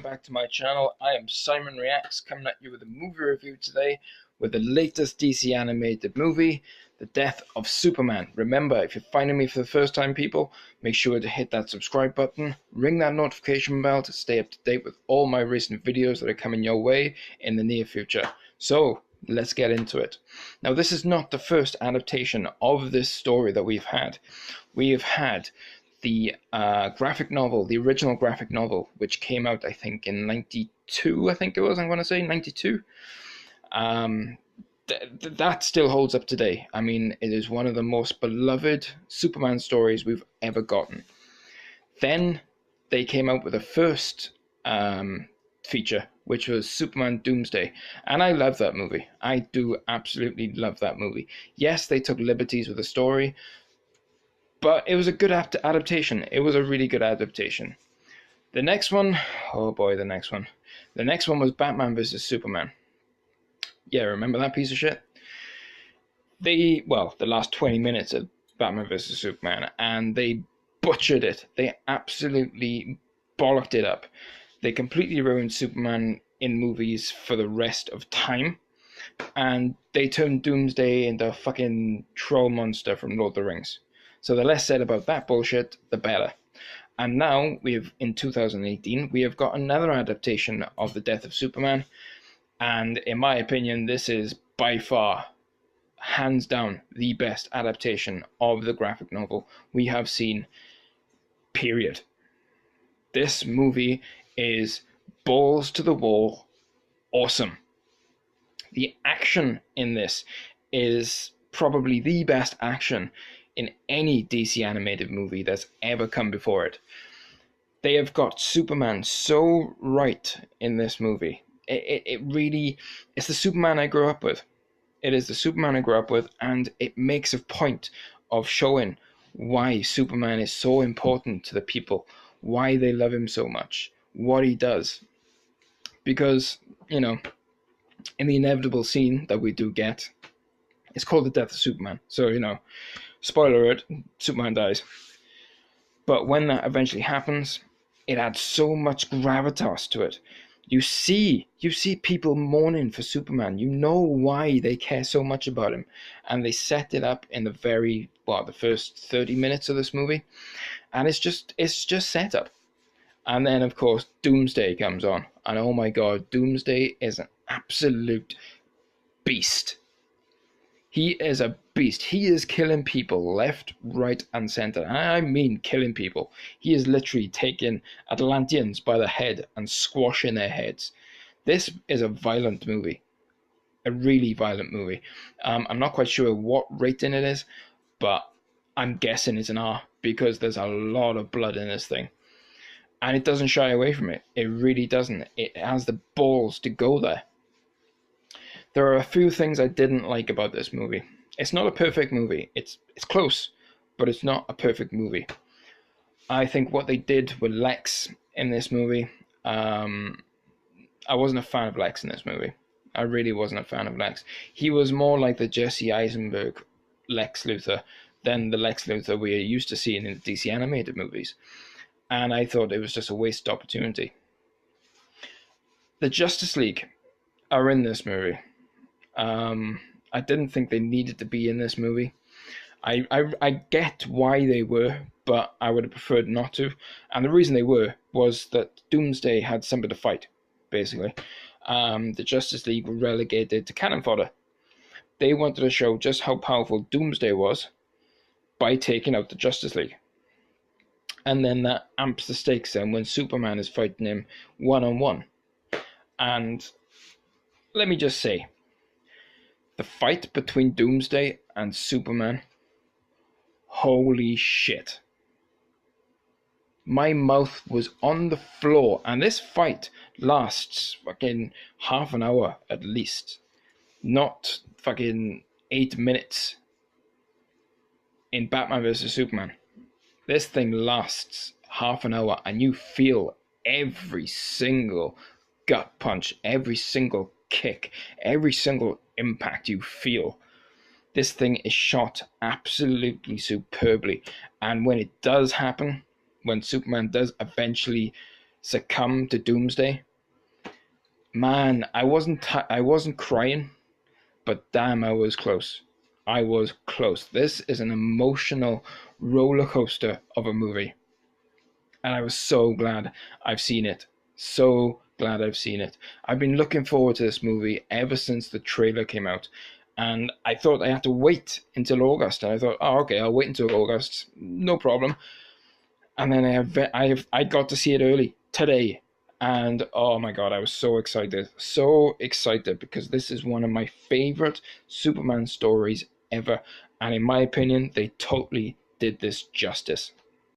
back to my channel. I am Simon Reacts, coming at you with a movie review today with the latest DC animated movie, The Death of Superman. Remember, if you're finding me for the first time, people, make sure to hit that subscribe button, ring that notification bell to stay up to date with all my recent videos that are coming your way in the near future. So, let's get into it. Now, this is not the first adaptation of this story that we've had. We have had the graphic novel, the original graphic novel, which came out, I think, in 92, I think it was, I'm going to say, 92. That still holds up today. I mean, it is one of the most beloved Superman stories we've ever gotten. Then they came out with a first feature, which was Superman Doomsday. And I love that movie. I do absolutely love that movie. Yes, they took liberties with the story, but it was a good adaptation. It was a really good adaptation. The next one, oh boy, the next one. The next one was Batman vs. Superman. Yeah, remember that piece of shit? The last 20 minutes of Batman vs. Superman, and they butchered it. They absolutely bollocked it up. They completely ruined Superman in movies for the rest of time, and they turned Doomsday into a fucking troll monster from Lord of the Rings. So the less said about that bullshit, the better. And now, in 2018, we have got another adaptation of The Death of Superman. And in my opinion, this is by far, hands down, the best adaptation of the graphic novel we have seen, period. This movie is balls to the wall awesome. The action in this is probably the best action in any DC animated movie that's ever come before it. They have got Superman so right in this movie. It really, it's the Superman I grew up with. It is the Superman I grew up with, and it makes a point of showing why Superman is so important to the people, why they love him so much, what he does. Because, you know, in the inevitable scene that we do get, it's called The Death of Superman. So, you know, spoiler alert, Superman dies. But when that eventually happens, it adds so much gravitas to it. You see people mourning for Superman. You know why they care so much about him. And they set it up in the first 30 minutes of this movie. And it's just set up. And then, of course, Doomsday comes on. And oh my god, Doomsday is an absolute beast. He is a beast. He is killing people left, right, and center. And I mean killing people. He is literally taking Atlanteans by the head and squashing their heads. This is a violent movie. A really violent movie. I'm not quite sure what rating it is, but I'm guessing it's an R because there's a lot of blood in this thing. And it doesn't shy away from it. It really doesn't. It has the balls to go there. There are a few things I didn't like about this movie. It's not a perfect movie. It's close, but it's not a perfect movie. I think what they did with Lex in this movie, I wasn't a fan of Lex in this movie. I really wasn't a fan of Lex. He was more like the Jesse Eisenberg Lex Luthor than the Lex Luthor we are used to seeing in the DC animated movies. And I thought it was just a wasted opportunity. The Justice League are in this movie. I didn't think they needed to be in this movie. I get why they were, but I would have preferred not to. And the reason they were was that Doomsday had somebody to fight, basically. The Justice League were relegated to cannon fodder. They wanted to show just how powerful Doomsday was by taking out the Justice League. And then that amps the stakes then when Superman is fighting him one-on-one. And let me just say, the fight between Doomsday and Superman, holy shit. My mouth was on the floor, and this fight lasts fucking half an hour at least. Not fucking 8 minutes in Batman vs. Superman. This thing lasts half an hour, and you feel every single gut punch, every single kick, every single impact you feel. This thing is shot absolutely superbly, and when it does happen, when Superman does eventually succumb to Doomsday. Man, I wasn't crying, but damn, I was close. I was close. This is an emotional roller coaster of a movie, and I was so glad I've seen it. So glad I've seen it. I've been looking forward to this movie ever since the trailer came out, and I thought I had to wait until August. And I thought, oh, okay, I'll wait until August, no problem. And then I got to see it early today, and oh my god, I was so excited because this is one of my favorite Superman stories ever, and in my opinion, they totally did this justice.